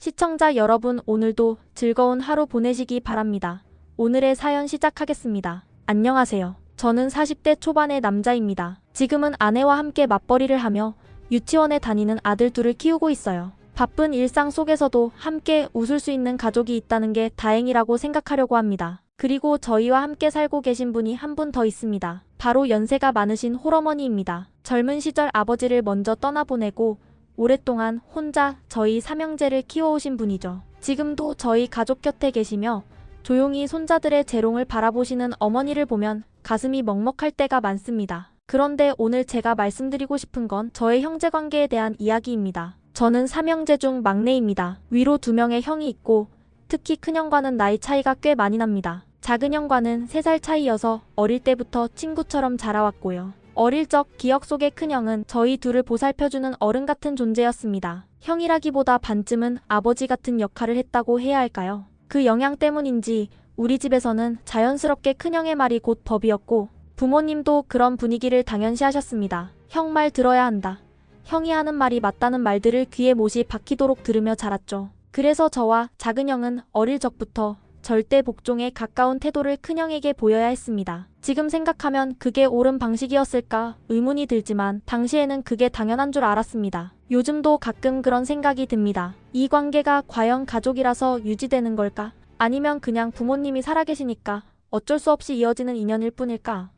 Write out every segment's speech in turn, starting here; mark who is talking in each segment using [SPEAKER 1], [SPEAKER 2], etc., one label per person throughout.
[SPEAKER 1] 시청자 여러분, 오늘도 즐거운 하루 보내시기 바랍니다. 오늘의 사연 시작하겠습니다. 안녕하세요. 저는 40대 초반의 남자입니다. 지금은 아내와 함께 맞벌이를 하며 유치원에 다니는 아들 둘을 키우고 있어요. 바쁜 일상 속에서도 함께 웃을 수 있는 가족이 있다는 게 다행이라고 생각하려고 합니다. 그리고 저희와 함께 살고 계신 분이 한 분 더 있습니다. 바로 연세가 많으신 홀어머니입니다. 젊은 시절 아버지를 먼저 떠나보내고 오랫동안 혼자 저희 삼형제를 키워오신 분이죠. 지금도 저희 가족 곁에 계시며 조용히 손자들의 재롱을 바라보시는 어머니를 보면 가슴이 먹먹할 때가 많습니다. 그런데 오늘 제가 말씀드리고 싶은 건 저의 형제관계에 대한 이야기입니다. 저는 삼형제 중 막내입니다. 위로 2명의 형이 있고 특히 큰형과는 나이 차이가 꽤 많이 납니다. 작은 형과는 3살 차이여서 어릴 때부터 친구처럼 자라왔고요. 어릴 적 기억 속의 큰형은 저희 둘을 보살펴주는 어른 같은 존재였습니다. 형이라기보다 반쯤은 아버지 같은 역할을 했다고 해야 할까요? 그 영향 때문인지 우리 집에서는 자연스럽게 큰형의 말이 곧 법이었고 부모님도 그런 분위기를 당연시하셨습니다. 형 말 들어야 한다. 형이 하는 말이 맞다는 말들을 귀에 못이 박히도록 들으며 자랐죠. 그래서 저와 작은 형은 어릴 적부터 절대 복종에 가까운 태도를 큰형에게 보여야 했습니다. 지금 생각하면 그게 옳은 방식이었을까 의문이 들지만 당시에는 그게 당연한 줄 알았습니다. 요즘도 가끔 그런 생각이 듭니다. 이 관계가 과연 가족이라서 유지되는 걸까? 아니면 그냥 부모님이 살아계시니까 어쩔 수 없이 이어지는 인연일 뿐일까?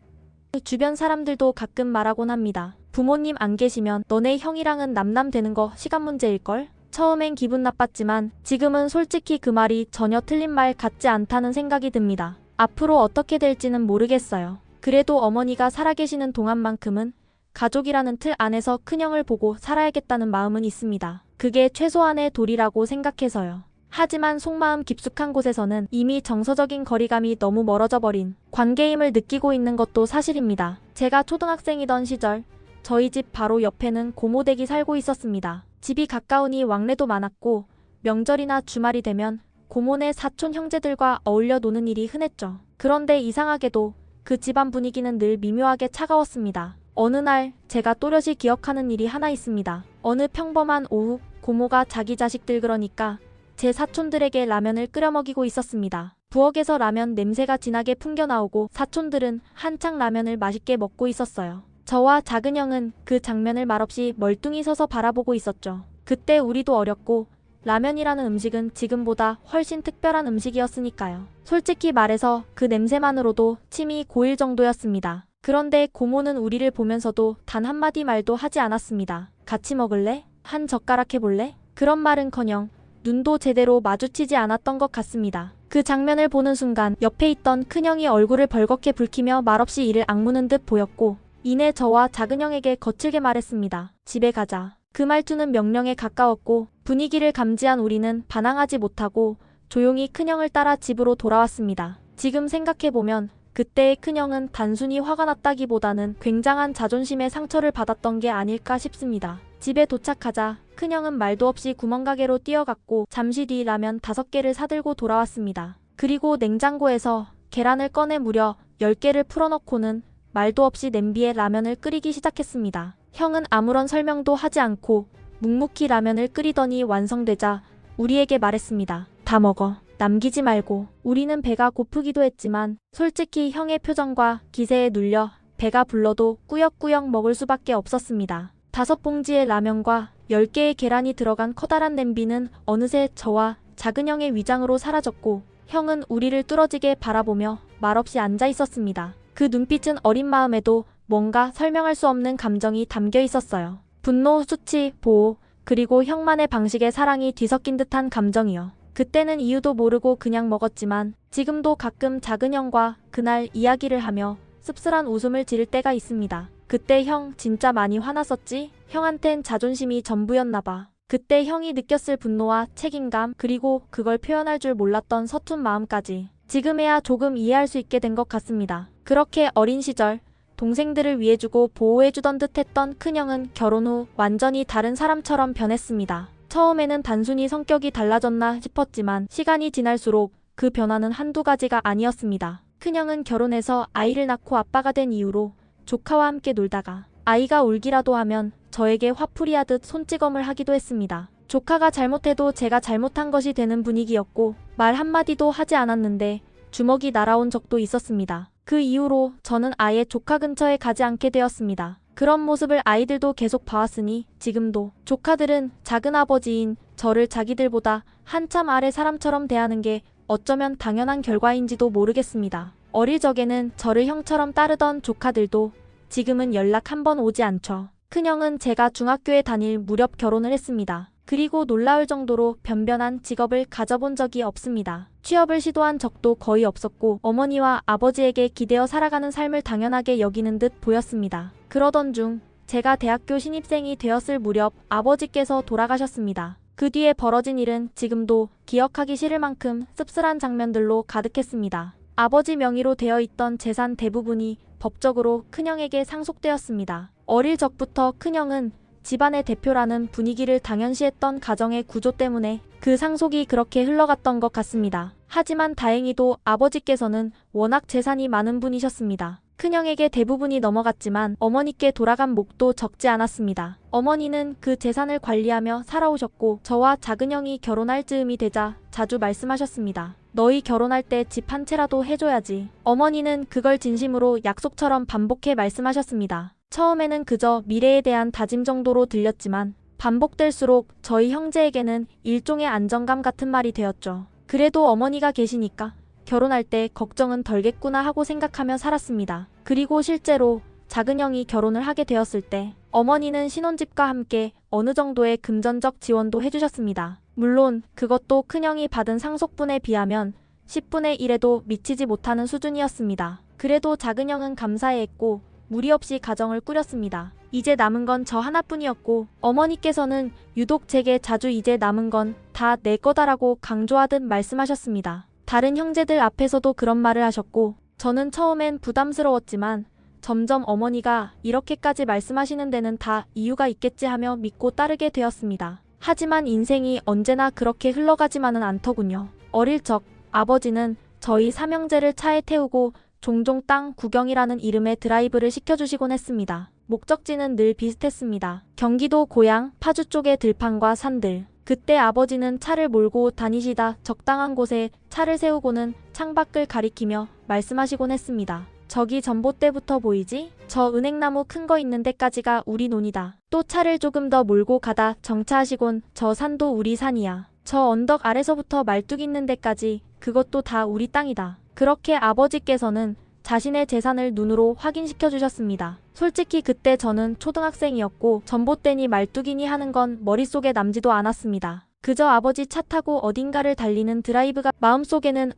[SPEAKER 1] 주변 사람들도 가끔 말하곤 합니다. 부모님 안 계시면 너네 형이랑은 남남되는 거 시간 문제일걸? 처음엔 기분 나빴지만 지금은 솔직히 그 말이 전혀 틀린 말 같지 않다는 생각이 듭니다. 앞으로 어떻게 될지는 모르겠어요. 그래도 어머니가 살아계시는 동안만큼은 가족이라는 틀 안에서 큰형을 보고 살아야겠다는 마음은 있습니다. 그게 최소한의 도리라고 생각해서요. 하지만 속마음 깊숙한 곳에서는 이미 정서적인 거리감이 너무 멀어져 버린 관계임을 느끼고 있는 것도 사실입니다. 제가 초등학생이던 시절 저희 집 바로 옆에는 고모댁이 살고 있었습니다. 집이 가까우니 왕래도 많았고 명절이나 주말이 되면 고모네 사촌 형제들과 어울려 노는 일이 흔했죠. 그런데 이상하게도 그 집안 분위기는 늘 미묘하게 차가웠습니다. 어느 날 제가 또렷이 기억하는 일이 하나 있습니다. 어느 평범한 오후 고모가 자기 자식들 그러니까 제 사촌들에게 라면을 끓여 먹이고 있었습니다. 부엌에서 라면 냄새가 진하게 풍겨나오고 사촌들은 한창 라면을 맛있게 먹고 있었어요. 저와 작은 형은 그 장면을 말없이 멀뚱히 서서 바라보고 있었죠. 그때 우리도 어렸고 라면이라는 음식은 지금보다 훨씬 특별한 음식이었으니까요. 솔직히 말해서 그 냄새만으로도 침이 고일 정도였습니다. 그런데 고모는 우리를 보면서도 단 한마디 말도 하지 않았습니다. 같이 먹을래? 한 젓가락 해볼래? 그런 말은커녕 눈도 제대로 마주치지 않았던 것 같습니다. 그 장면을 보는 순간 옆에 있던 큰형이 얼굴을 벌겋게 붉히며 말없이 이를 악무는 듯 보였고 이내 저와 작은 형에게 거칠게 말했습니다. 집에 가자. 그 말투는 명령에 가까웠고 분위기를 감지한 우리는 반항하지 못하고 조용히 큰형을 따라 집으로 돌아왔습니다. 지금 생각해보면 그때의 큰형은 단순히 화가 났다기보다는 굉장한 자존심의 상처를 받았던 게 아닐까 싶습니다. 집에 도착하자 큰형은 말도 없이 구멍가게로 뛰어갔고 잠시 뒤 라면 5개를 사들고 돌아왔습니다. 그리고 냉장고에서 계란을 꺼내 무려 10개를 풀어넣고는 말도 없이 냄비에 라면을 끓이기 시작했습니다. 형은 아무런 설명도 하지 않고 묵묵히 라면을 끓이더니 완성되자 우리에게 말했습니다. 다 먹어. 남기지 말고. 우리는 배가 고프기도 했지만 솔직히 형의 표정과 기세에 눌려 배가 불러도 꾸역꾸역 먹을 수밖에 없었습니다. 5봉지의 라면과 10개의 계란이 들어간 커다란 냄비는 어느새 저와 작은 형의 위장으로 사라졌고 형은 우리를 뚫어지게 바라보며 말없이 앉아 있었습니다. 그 눈빛은 어린 마음에도 뭔가 설명할 수 없는 감정이 담겨 있었어요. 분노, 수치, 보호, 그리고 형만의 방식의 사랑이 뒤섞인 듯한 감정이요. 그때는 이유도 모르고 그냥 먹었지만 지금도 가끔 작은 형과 그날 이야기를 하며 씁쓸한 웃음을 지를 때가 있습니다. 그때 형 진짜 많이 화났었지? 형한텐 자존심이 전부였나봐. 그때 형이 느꼈을 분노와 책임감 그리고 그걸 표현할 줄 몰랐던 서툰 마음까지 지금에야 조금 이해할 수 있게 된 것 같습니다. 그렇게 어린 시절 동생들을 위해주고 보호해주던 듯 했던 큰형은 결혼 후 완전히 다른 사람처럼 변했습니다. 처음에는 단순히 성격이 달라졌나 싶었지만 시간이 지날수록 그 변화는 한두 가지가 아니었습니다. 큰형은 결혼해서 아이를 낳고 아빠가 된 이후로 조카와 함께 놀다가 아이가 울기라도 하면 저에게 화풀이하듯 손찌검을 하기도 했습니다. 조카가 잘못해도 제가 잘못한 것이 되는 분위기였고 말 한마디도 하지 않았는데 주먹이 날아온 적도 있었습니다. 그 이후로 저는 아예 조카 근처에 가지 않게 되었습니다. 그런 모습을 아이들도 계속 봐왔으니 지금도 조카들은 작은아버지인 저를 자기들보다 한참 아래 사람처럼 대하는 게 어쩌면 당연한 결과인지도 모르겠습니다. 어릴 적에는 저를 형처럼 따르던 조카들도 지금은 연락 한 번 오지 않죠. 큰형은 제가 중학교에 다닐 무렵 결혼을 했습니다. 그리고 놀라울 정도로 변변한 직업을 가져본 적이 없습니다. 취업을 시도한 적도 거의 없었고 어머니와 아버지에게 기대어 살아가는 삶을 당연하게 여기는 듯 보였습니다. 그러던 중 제가 대학교 신입생이 되었을 무렵 아버지께서 돌아가셨습니다. 그 뒤에 벌어진 일은 지금도 기억하기 싫을 만큼 씁쓸한 장면들로 가득했습니다. 아버지 명의로 되어 있던 재산 대부분이 법적으로 큰형에게 상속되었습니다. 어릴 적부터 큰형은 집안의 대표라는 분위기를 당연시했던 가정의 구조 때문에 그 상속이 그렇게 흘러갔던 것 같습니다. 하지만 다행히도 아버지께서는 워낙 재산이 많은 분이셨습니다. 큰형에게 대부분이 넘어갔지만 어머니께 돌아간 몫도 적지 않았습니다. 어머니는 그 재산을 관리하며 살아오셨고 저와 작은형이 결혼할 즈음이 되자 자주 말씀하셨습니다. 너희 결혼할 때 집 한 채라도 해줘야지. 어머니는 그걸 진심으로 약속처럼 반복해 말씀하셨습니다. 처음에는 그저 미래에 대한 다짐 정도로 들렸지만 반복될수록 저희 형제에게는 일종의 안정감 같은 말이 되었죠. 그래도 어머니가 계시니까 결혼할 때 걱정은 덜겠구나 하고 생각하며 살았습니다. 그리고 실제로 작은형이 결혼을 하게 되었을 때 어머니는 신혼집과 함께 어느 정도의 금전적 지원도 해주셨습니다. 물론 그것도 큰형이 받은 상속분에 비하면 10분의 1에도 미치지 못하는 수준이었습니다. 그래도 작은형은 감사해했고 무리 없이 가정을 꾸렸습니다. 이제 남은 건 저 하나뿐이었고 어머니께서는 유독 제게 자주 이제 남은 건 다 내 거다라고 강조하듯 말씀하셨습니다. 다른 형제들 앞에서도 그런 말을 하셨고 저는 처음엔 부담스러웠지만 점점 어머니가 이렇게까지 말씀하시는 데는 다 이유가 있겠지 하며 믿고 따르게 되었습니다. 하지만 인생이 언제나 그렇게 흘러가지만은 않더군요. 어릴 적 아버지는 저희 삼형제를 차에 태우고 종종 땅 구경이라는 이름의 드라이브를 시켜주시곤 했습니다. 목적지는 늘 비슷했습니다. 경기도 고양 파주 쪽의 들판과 산들. 그때 아버지는 차를 몰고 다니시다 적당한 곳에 차를 세우고는 창밖을 가리키며 말씀하시곤 했습니다. 저기 전봇대부터 보이지? 저 은행나무 큰 거 있는 데까지가 우리 논이다. 또 차를 조금 더 몰고 가다 정차하시곤 저 산도 우리 산이야. 저 언덕 아래서부터 말뚝 있는 데까지 그것도 다 우리 땅이다. 그렇게 아버지께서는 자신의 재산을 눈으로 확인시켜 주셨습니다. 솔직히 그때 저는 초등학생이었고 전봇대니 말뚝이니 하는 건 머릿속에 남지도 않았습니다. 그저 아버지 차 타고 어딘가를 달리는 드라이브가 마음속에는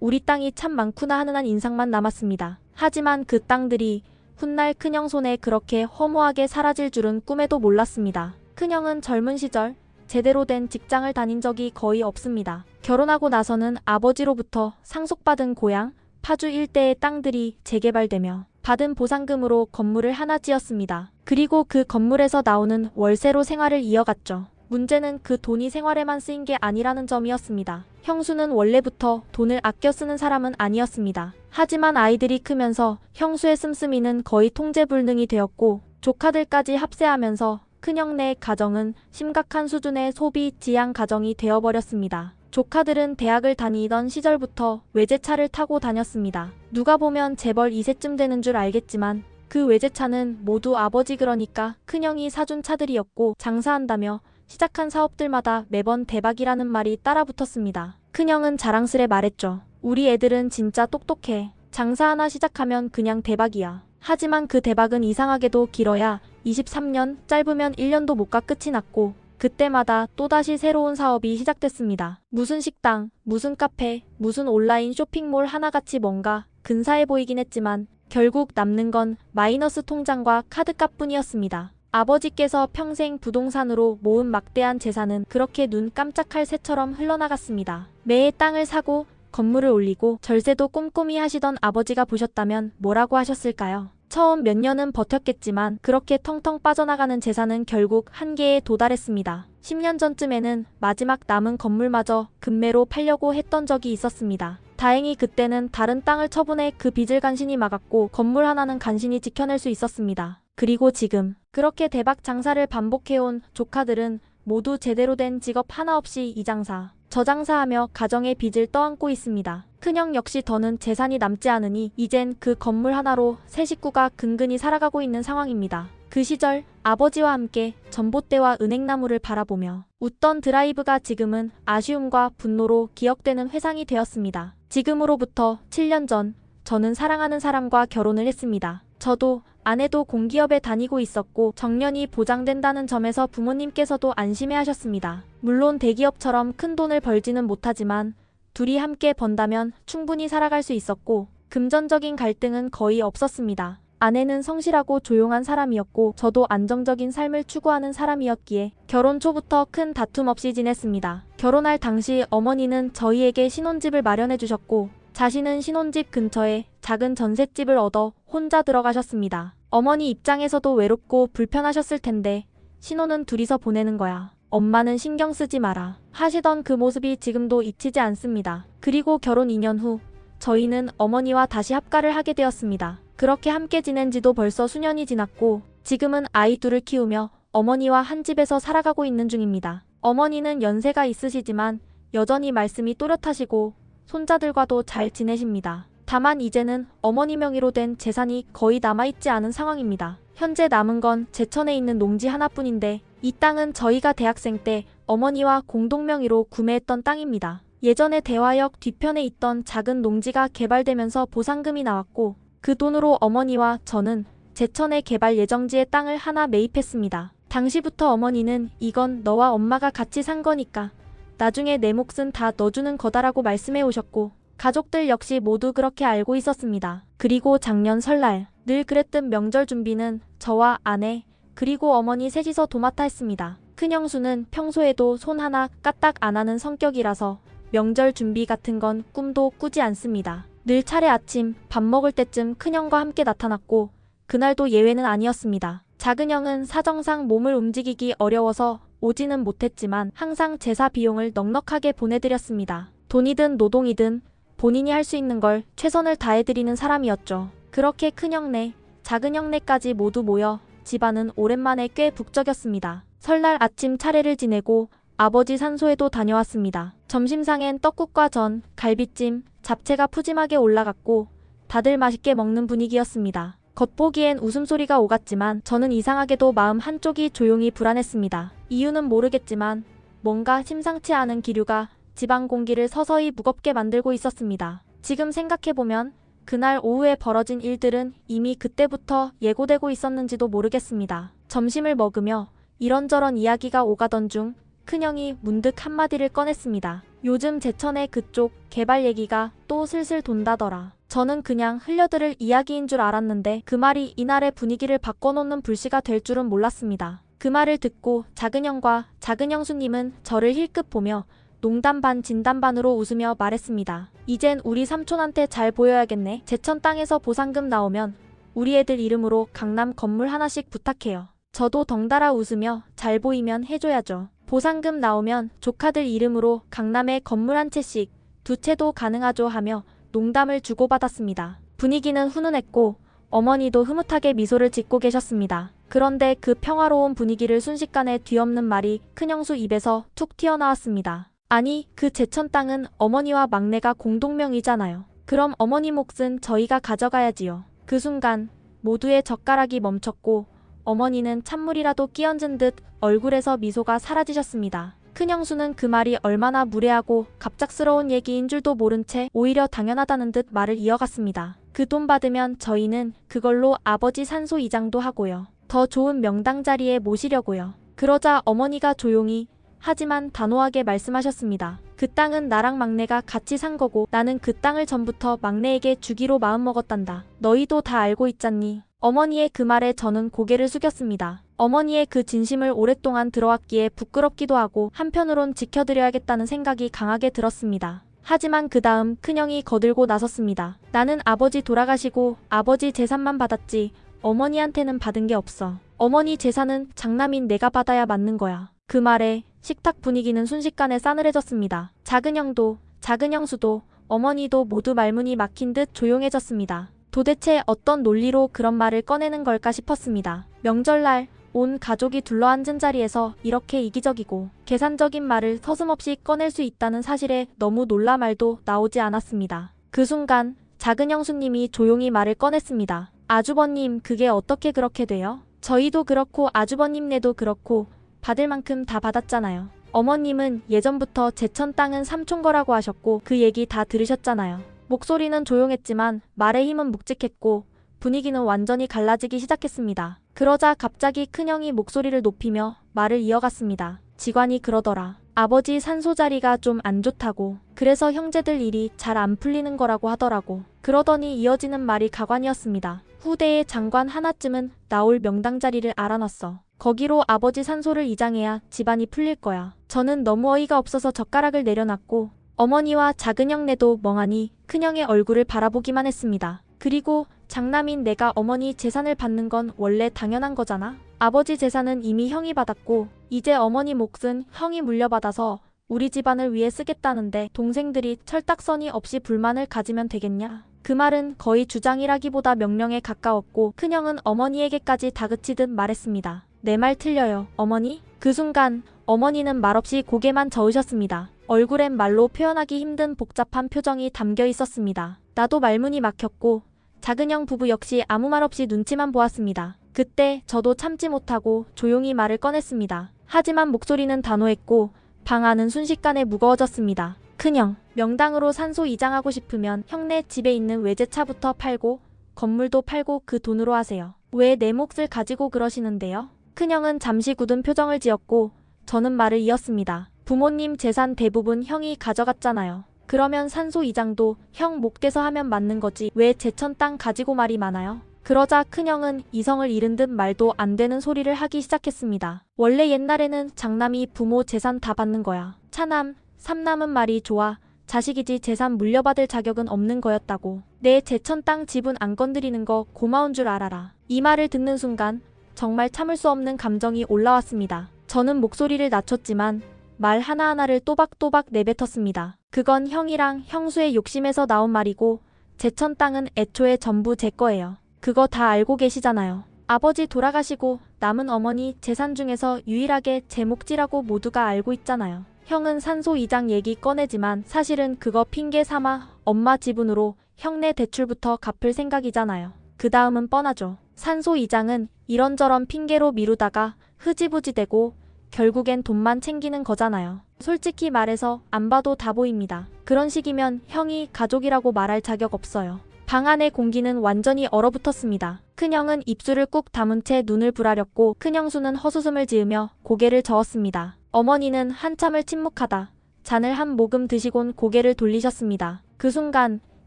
[SPEAKER 1] 우리 땅이 참 많구나 하는 한 인상만 남았습니다. 하지만 그 땅들이 훗날 큰형 손에 그렇게 허무하게 사라질 줄은 꿈에도 몰랐습니다. 큰형은 젊은 시절 제대로 된 직장을 다닌 적이 거의 없습니다. 결혼하고 나서는 아버지로부터 상속받은 고향, 파주 일대의 땅들이 재개발되며 받은 보상금으로 건물을 하나 지었습니다. 그리고 그 건물에서 나오는 월세로 생활을 이어갔죠. 문제는 그 돈이 생활에만 쓰인 게 아니라는 점이었습니다. 형수는 원래부터 돈을 아껴 쓰는 사람은 아니었습니다. 하지만 아이들이 크면서 형수의 씀씀이는 거의 통제불능이 되었고 조카들까지 합세하면서 큰형네 가정은 심각한 수준의 소비 지향 가정이 되어버렸습니다. 조카들은 대학을 다니던 시절부터 외제차를 타고 다녔습니다. 누가 보면 재벌 2세쯤 되는 줄 알겠지만 그 외제차는 모두 아버지 그러니까 큰형이 사준 차들이었고 장사한다며 시작한 사업들마다 매번 대박이라는 말이 따라붙었습니다. 큰형은 자랑스레 말했죠. 우리 애들은 진짜 똑똑해. 장사 하나 시작하면 그냥 대박이야. 하지만 그 대박은 이상하게도 길어야 23년, 짧으면 1년도 못 가 끝이 났고 그때마다 또다시 새로운 사업이 시작됐습니다. 무슨 식당, 무슨 카페, 무슨 온라인 쇼핑몰 하나같이 뭔가 근사해 보이긴 했지만 결국 남는 건 마이너스 통장과 카드값뿐이었습니다. 아버지께서 평생 부동산으로 모은 막대한 재산은 그렇게 눈 깜짝할 새처럼 흘러나갔습니다. 매해 땅을 사고 건물을 올리고 절세도 꼼꼼히 하시던 아버지가 보셨다면 뭐라고 하셨을까요? 처음 몇 년은 버텼겠지만 그렇게 텅텅 빠져나가는 재산은 결국 한계에 도달했습니다. 10년 전쯤에는 마지막 남은 건물마저 급매로 팔려고 했던 적이 있었습니다. 다행히 그때는 다른 땅을 처분해 그 빚을 간신히 막았고 건물 하나는 간신히 지켜낼 수 있었습니다. 그리고 지금 그렇게 대박 장사를 반복해온 조카들은 모두 제대로 된 직업 하나 없이 이 장사, 저 장사하며 가정의 빚을 떠안고 있습니다. 큰형 역시 더는 재산이 남지 않으니 이젠 그 건물 하나로 세 식구가 근근히 살아가고 있는 상황입니다. 그 시절 아버지와 함께 전봇대와 은행나무를 바라보며 웃던 드라이브가 지금은 아쉬움과 분노로 기억되는 회상이 되었습니다. 지금으로부터 7년 전 저는 사랑하는 사람과 결혼을 했습니다. 저도 아내도 공기업에 다니고 있었고 정년이 보장된다는 점에서 부모님께서도 안심해 하셨습니다. 물론 대기업처럼 큰 돈을 벌지는 못하지만 둘이 함께 번다면 충분히 살아갈 수 있었고 금전적인 갈등은 거의 없었습니다. 아내는 성실하고 조용한 사람이었고 저도 안정적인 삶을 추구하는 사람이었기에 결혼 초부터 큰 다툼 없이 지냈습니다. 결혼할 당시 어머니는 저희에게 신혼집을 마련해 주셨고 자신은 신혼집 근처에 작은 전셋집을 얻어 혼자 들어가셨습니다. 어머니 입장에서도 외롭고 불편하셨을 텐데 신혼은 둘이서 보내는 거야. 엄마는 신경 쓰지 마라. 하시던 그 모습이 지금도 잊히지 않습니다. 그리고 결혼 2년 후 저희는 어머니와 다시 합가를 하게 되었습니다. 그렇게 함께 지낸 지도 벌써 수년이 지났고 지금은 아이 둘을 키우며 어머니와 한 집에서 살아가고 있는 중입니다. 어머니는 연세가 있으시지만 여전히 말씀이 또렷하시고 손자들과도 잘 지내십니다. 다만 이제는 어머니 명의로 된 재산이 거의 남아있지 않은 상황입니다. 현재 남은 건 제천에 있는 농지 하나뿐인데 이 땅은 저희가 대학생 때 어머니와 공동 명의로 구매했던 땅입니다. 예전에 대화역 뒤편에 있던 작은 농지가 개발되면서 보상금이 나왔고 그 돈으로 어머니와 저는 제천의 개발 예정지의 땅을 하나 매입했습니다. 당시부터 어머니는 이건 너와 엄마가 같이 산 거니까 나중에 내 몫은 다 넣어주는 거다라고 말씀해 오셨고 가족들 역시 모두 그렇게 알고 있었습니다. 그리고 작년 설날 늘 그랬던 명절 준비는 저와 아내 그리고 어머니 셋이서 도맡아 했습니다. 큰형수는 평소에도 손 하나 까딱 안 하는 성격이라서 명절 준비 같은 건 꿈도 꾸지 않습니다. 늘 차례 아침 밥 먹을 때쯤 큰형과 함께 나타났고 그날도 예외는 아니었습니다. 작은형은 사정상 몸을 움직이기 어려워서 오지는 못했지만 항상 제사 비용을 넉넉하게 보내드렸습니다. 돈이든 노동이든 본인이 할 수 있는 걸 최선을 다해드리는 사람이었죠. 그렇게 큰형네, 작은형네까지 모두 모여 집안은 오랜만에 꽤 북적였습니다. 설날 아침 차례를 지내고 아버지 산소에도 다녀왔습니다. 점심상엔 떡국과 전, 갈비찜, 잡채가 푸짐하게 올라갔고 다들 맛있게 먹는 분위기였습니다. 겉보기엔 웃음소리가 오갔지만 저는 이상하게도 마음 한쪽이 조용히 불안했습니다. 이유는 모르겠지만 뭔가 심상치 않은 기류가 집안 공기를 서서히 무겁게 만들고 있었습니다. 지금 생각해보면 그날 오후에 벌어진 일들은 이미 그때부터 예고되고 있었는지도 모르겠습니다. 점심을 먹으며 이런저런 이야기가 오가던 중 큰형이 문득 한마디를 꺼냈습니다. 요즘 제천의 그쪽 개발 얘기가 또 슬슬 돈다더라. 저는 그냥 흘려들을 이야기인 줄 알았는데 그 말이 이날의 분위기를 바꿔놓는 불씨가 될 줄은 몰랐습니다. 그 말을 듣고 작은형과 작은형수님은 저를 힐끗 보며 농담 반 진담 반으로 웃으며 말했습니다. 이젠 우리 삼촌한테 잘 보여야겠네. 제천 땅에서 보상금 나오면 우리 애들 이름으로 강남 건물 하나씩 부탁해요. 저도 덩달아 웃으며 잘 보이면 해줘야죠. 보상금 나오면 조카들 이름으로 강남에 건물 한 채씩, 두 채도 가능하죠 하며 농담을 주고받았습니다. 분위기는 훈훈했고 어머니도 흐뭇하게 미소를 짓고 계셨습니다. 그런데 그 평화로운 분위기를 순식간에 뒤엎는 말이 큰형수 입에서 툭 튀어나왔습니다. 아니, 그 제천 땅은 어머니와 막내가 공동명의잖아요. 그럼 어머니 몫은 저희가 가져가야지요. 그 순간 모두의 젓가락이 멈췄고 어머니는 찬물이라도 끼얹은 듯 얼굴에서 미소가 사라지셨습니다. 큰형수는 그 말이 얼마나 무례하고 갑작스러운 얘기인 줄도 모른 채 오히려 당연하다는 듯 말을 이어갔습니다. 그 돈 받으면 저희는 그걸로 아버지 산소 이장도 하고요. 더 좋은 명당 자리에 모시려고요. 그러자 어머니가 조용히 하지만 단호하게 말씀하셨습니다. 그 땅은 나랑 막내가 같이 산 거고 나는 그 땅을 전부터 막내에게 주기로 마음먹었단다. 너희도 다 알고 있잖니. 어머니의 그 말에 저는 고개를 숙였습니다. 어머니의 그 진심을 오랫동안 들어왔기에 부끄럽기도 하고 한편으론 지켜드려야겠다는 생각이 강하게 들었습니다. 하지만 그 다음 큰형이 거들고 나섰습니다. 나는 아버지 돌아가시고 아버지 재산만 받았지 어머니한테는 받은 게 없어. 어머니 재산은 장남인 내가 받아야 맞는 거야. 그 말에 식탁 분위기는 순식간에 싸늘해졌습니다. 작은형도, 작은형수도, 어머니도 모두 말문이 막힌 듯 조용해졌습니다. 도대체 어떤 논리로 그런 말을 꺼내는 걸까 싶었습니다. 명절날 온 가족이 둘러앉은 자리에서 이렇게 이기적이고 계산적인 말을 서슴없이 꺼낼 수 있다는 사실에 너무 놀라 말도 나오지 않았습니다. 그 순간 작은 형수님이 조용히 말을 꺼냈습니다. 아주버님, 그게 어떻게 그렇게 돼요? 저희도 그렇고 아주버님네도 그렇고 받을 만큼 다 받았잖아요. 어머님은 예전부터 제천 땅은 삼촌 거라고 하셨고 그 얘기 다 들으셨잖아요. 목소리는 조용했지만 말의 힘은 묵직했고 분위기는 완전히 갈라지기 시작했습니다. 그러자 갑자기 큰형이 목소리를 높이며 말을 이어갔습니다. 지관이 그러더라. 아버지 산소 자리가 좀 안 좋다고. 그래서 형제들 일이 잘 안 풀리는 거라고 하더라고. 그러더니 이어지는 말이 가관이었습니다. 후대에 장관 하나쯤은 나올 명당 자리를 알아놨어. 거기로 아버지 산소를 이장해야 집안이 풀릴 거야. 저는 너무 어이가 없어서 젓가락을 내려놨고 어머니와 작은 형네도 멍하니 큰형의 얼굴을 바라보기만 했습니다. 그리고 장남인 내가 어머니 재산을 받는 건 원래 당연한 거잖아. 아버지 재산은 이미 형이 받았고 이제 어머니 몫은 형이 물려받아서 우리 집안을 위해 쓰겠다는데 동생들이 철딱서니 없이 불만을 가지면 되겠냐? 그 말은 거의 주장이라기보다 명령에 가까웠고 큰형은 어머니에게까지 다그치듯 말했습니다. 내 말 틀려요, 어머니? 그 순간 어머니는 말없이 고개만 저으셨습니다. 얼굴엔 말로 표현하기 힘든 복잡한 표정이 담겨 있었습니다. 나도 말문이 막혔고 작은형 부부 역시 아무 말 없이 눈치만 보았습니다. 그때 저도 참지 못하고 조용히 말을 꺼냈습니다. 하지만 목소리는 단호했고 방 안은 순식간에 무거워졌습니다. 큰형, 명당으로 산소 이장하고 싶으면 형네 집에 있는 외제차부터 팔고 건물도 팔고 그 돈으로 하세요. 왜 내 몫을 가지고 그러시는데요? 큰형은 잠시 굳은 표정을 지었고 저는 말을 이었습니다. 부모님 재산 대부분 형이 가져갔잖아요. 그러면 산소 이장도 형 몫에서 하면 맞는 거지 왜 제천 땅 가지고 말이 많아요? 그러자 큰형은 이성을 잃은 듯 말도 안 되는 소리를 하기 시작했습니다. 원래 옛날에는 장남이 부모 재산 다 받는 거야. 차남, 삼남은 말이 좋아. 자식이지 재산 물려받을 자격은 없는 거였다고. 내 제천 땅 집은 안 건드리는 거 고마운 줄 알아라. 이 말을 듣는 순간 정말 참을 수 없는 감정이 올라왔습니다. 저는 목소리를 낮췄지만 말 하나하나를 또박또박 내뱉었습니다. 그건 형이랑 형수의 욕심에서 나온 말이고 제천 땅은 애초에 전부 제 거예요. 그거 다 알고 계시잖아요. 아버지 돌아가시고 남은 어머니 재산 중에서 유일하게 제 몫이라고 모두가 알고 있잖아요. 형은 산소 이장 얘기 꺼내지만 사실은 그거 핑계 삼아 엄마 지분으로 형네 대출부터 갚을 생각이잖아요. 그 다음은 뻔하죠. 산소 이장은 이런저런 핑계로 미루다가 흐지부지 되고 결국엔 돈만 챙기는 거잖아요. 솔직히 말해서 안 봐도 다 보입니다. 그런 식이면 형이 가족이라고 말할 자격 없어요. 방 안의 공기는 완전히 얼어붙었습니다. 큰형은 입술을 꾹 다문 채 눈을 부라렸고 큰형수는 헛웃음을 지으며 고개를 저었습니다. 어머니는 한참을 침묵하다 잔을 한 모금 드시곤 고개를 돌리셨습니다. 그 순간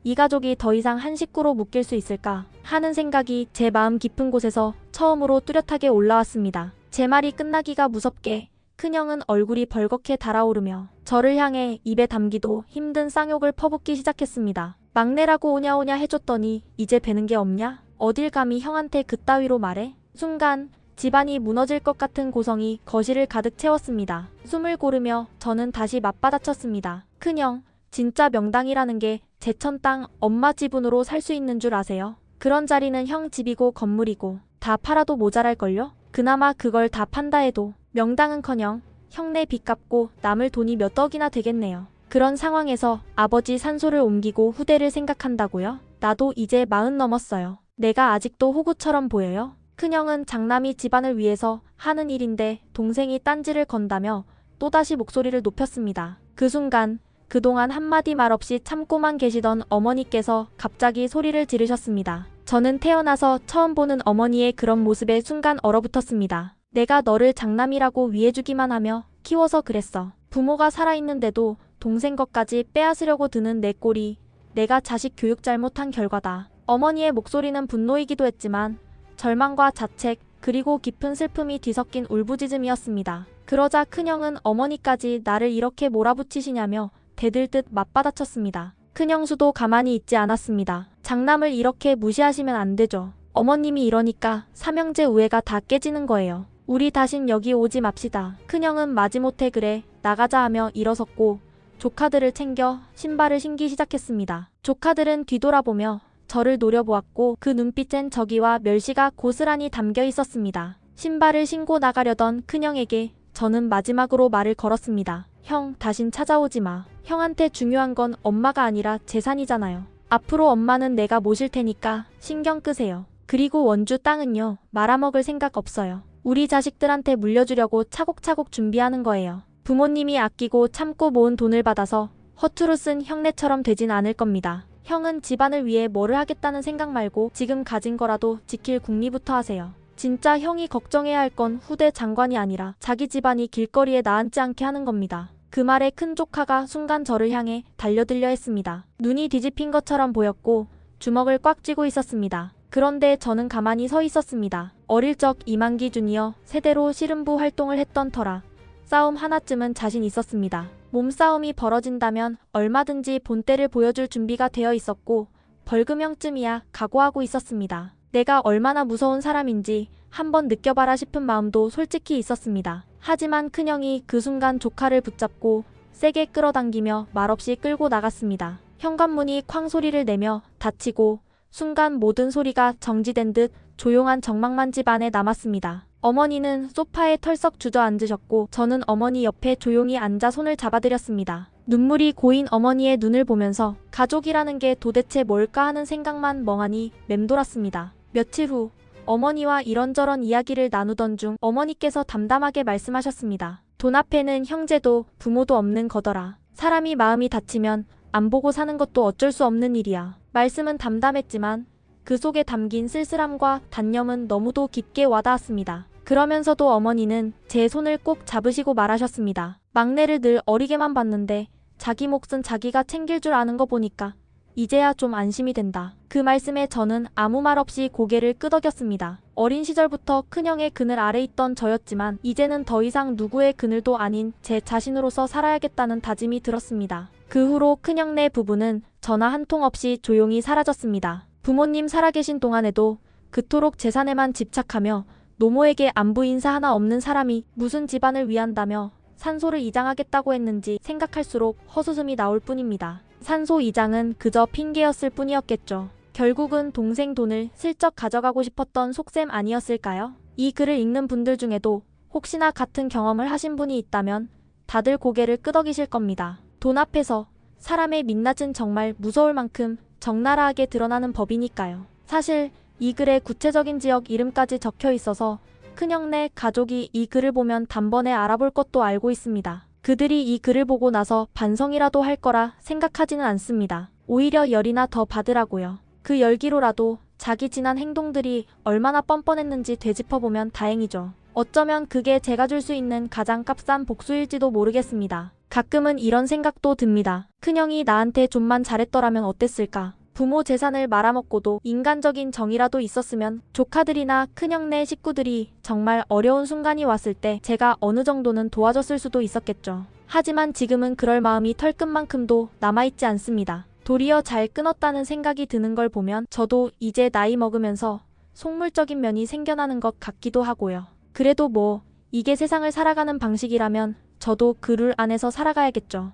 [SPEAKER 1] 이 가족이 더 이상 한 식구로 묶일 수 있을까 하는 생각이 제 마음 깊은 곳에서 처음으로 뚜렷하게 올라왔습니다. 제 말이 끝나기가 무섭게 큰형은 얼굴이 벌겋게 달아오르며 저를 향해 입에 담기도 힘든 쌍욕을 퍼붓기 시작했습니다. 막내라고 오냐오냐 해줬더니 이제 배는 게 없냐? 어딜 감히 형한테 그따위로 말해? 순간 집안이 무너질 것 같은 고성이 거실을 가득 채웠습니다. 숨을 고르며 저는 다시 맞받아쳤습니다. 큰형, 진짜 명당이라는 게 제천 땅 엄마 지분으로 살 수 있는 줄 아세요? 그런 자리는 형 집이고 건물이고 다 팔아도 모자랄걸요? 그나마 그걸 다 판다 해도 명당은커녕 형네 빚 갚고 남을 돈이 몇 억이나 되겠네요. 그런 상황에서 아버지 산소를 옮기고 후대를 생각한다고요? 나도 이제 40 넘었어요. 내가 아직도 호구처럼 보여요? 큰형은 장남이 집안을 위해서 하는 일인데 동생이 딴지를 건다며 또다시 목소리를 높였습니다. 그 순간 그동안 한마디 말 없이 참고만 계시던 어머니께서 갑자기 소리를 지르셨습니다. 저는 태어나서 처음 보는 어머니의 그런 모습에 순간 얼어붙었습니다. 내가 너를 장남이라고 위해주기만 하며 키워서 그랬어. 부모가 살아있는데도 동생 것까지 빼앗으려고 드는 내 꼴이 내가 자식 교육 잘못한 결과다. 어머니의 목소리는 분노이기도 했지만 절망과 자책 그리고 깊은 슬픔이 뒤섞인 울부짖음이었습니다. 그러자 큰형은 어머니까지 나를 이렇게 몰아붙이시냐며 대들듯 맞받아쳤습니다. 큰형수도 가만히 있지 않았습니다. 장남을 이렇게 무시하시면 안 되죠. 어머님이 이러니까 삼형제 우애가 다 깨지는 거예요. 우리 다신 여기 오지 맙시다. 큰형은 마지못해 그래 나가자 하며 일어섰고 조카들을 챙겨 신발을 신기 시작했습니다. 조카들은 뒤돌아보며 저를 노려보았고 그 눈빛엔 저기와 멸시가 고스란히 담겨 있었습니다. 신발을 신고 나가려던 큰형에게 저는 마지막으로 말을 걸었습니다. 형, 다신 찾아오지 마. 형한테 중요한 건 엄마가 아니라 재산이잖아요. 앞으로 엄마는 내가 모실 테니까 신경 끄세요. 그리고 원주 땅은요, 말아먹을 생각 없어요. 우리 자식들한테 물려주려고 차곡차곡 준비하는 거예요. 부모님이 아끼고 참고 모은 돈을 받아서 허투루 쓴 형네처럼 되진 않을 겁니다. 형은 집안을 위해 뭐를 하겠다는 생각 말고 지금 가진 거라도 지킬 궁리부터 하세요. 진짜 형이 걱정해야 할 건 후대 장관이 아니라 자기 집안이 길거리에 나앉지 않게 하는 겁니다. 그 말에 큰 조카가 순간 저를 향해 달려들려 했습니다. 눈이 뒤집힌 것처럼 보였고 주먹을 꽉 쥐고 있었습니다. 그런데 저는 가만히 서 있었습니다. 어릴 적 이만기 주니어 세대로 씨름부 활동을 했던 터라 싸움 하나쯤은 자신 있었습니다. 몸싸움이 벌어진다면 얼마든지 본때를 보여줄 준비가 되어 있었고 벌금형쯤이야 각오하고 있었습니다. 내가 얼마나 무서운 사람인지 한번 느껴봐라 싶은 마음도 솔직히 있었습니다. 하지만 큰형이 그 순간 조카를 붙잡고 세게 끌어당기며 말없이 끌고 나갔습니다. 현관문이 쾅 소리를 내며 닫히고 순간 모든 소리가 정지된 듯 조용한 적막만 집 안에 남았습니다. 어머니는 소파에 털썩 주저앉으셨고 저는 어머니 옆에 조용히 앉아 손을 잡아드렸습니다. 눈물이 고인 어머니의 눈을 보면서 가족이라는 게 도대체 뭘까 하는 생각만 멍하니 맴돌았습니다. 며칠 후 어머니와 이런저런 이야기를 나누던 중 어머니께서 담담하게 말씀하셨습니다. 돈 앞에는 형제도 부모도 없는 거더라. 사람이 마음이 다치면 안 보고 사는 것도 어쩔 수 없는 일이야. 말씀은 담담했지만 그 속에 담긴 쓸쓸함과 단념은 너무도 깊게 와닿았습니다. 그러면서도 어머니는 제 손을 꼭 잡으시고 말하셨습니다. 막내를 늘 어리게만 봤는데 자기 몫은 자기가 챙길 줄 아는 거 보니까 이제야 좀 안심이 된다. 그 말씀에 저는 아무 말 없이 고개를 끄덕였습니다. 어린 시절부터 큰형의 그늘 아래 있던 저였지만 이제는 더 이상 누구의 그늘도 아닌 제 자신으로서 살아야겠다는 다짐이 들었습니다. 그 후로 큰형네 부부는 전화 한 통 없이 조용히 사라졌습니다. 부모님 살아계신 동안에도 그토록 재산에만 집착하며 노모에게 안부 인사 하나 없는 사람이 무슨 집안을 위한다며 산소를 이장하겠다고 했는지 생각할수록 헛웃음이 나올 뿐입니다. 산소 이장은 그저 핑계였을 뿐이었겠죠. 결국은 동생 돈을 슬쩍 가져가고 싶었던 속셈 아니었을까요? 이 글을 읽는 분들 중에도 혹시나 같은 경험을 하신 분이 있다면 다들 고개를 끄덕이실 겁니다. 돈 앞에서 사람의 민낯은 정말 무서울 만큼 적나라하게 드러나는 법이니까요. 사실 이 글에 구체적인 지역 이름까지 적혀 있어서 큰형네 가족이 이 글을 보면 단번에 알아볼 것도 알고 있습니다. 그들이 이 글을 보고 나서 반성이라도 할 거라 생각하지는 않습니다. 오히려 열이나 더 받으라고요. 그 열기로라도 자기 지난 행동들이 얼마나 뻔뻔했는지 되짚어보면 다행이죠. 어쩌면 그게 제가 줄 수 있는 가장 값싼 복수일지도 모르겠습니다. 가끔은 이런 생각도 듭니다. 큰형이 나한테 좀만 잘했더라면 어땠을까? 부모 재산을 말아먹고도 인간적인 정이라도 있었으면 조카들이나 큰형네 식구들이 정말 어려운 순간이 왔을 때 제가 어느 정도는 도와줬을 수도 있었겠죠. 하지만 지금은 그럴 마음이 털끝만큼도 남아있지 않습니다. 도리어 잘 끊었다는 생각이 드는 걸 보면 저도 이제 나이 먹으면서 속물적인 면이 생겨나는 것 같기도 하고요. 그래도 뭐 이게 세상을 살아가는 방식이라면 저도 그 룰 안에서 살아가야겠죠.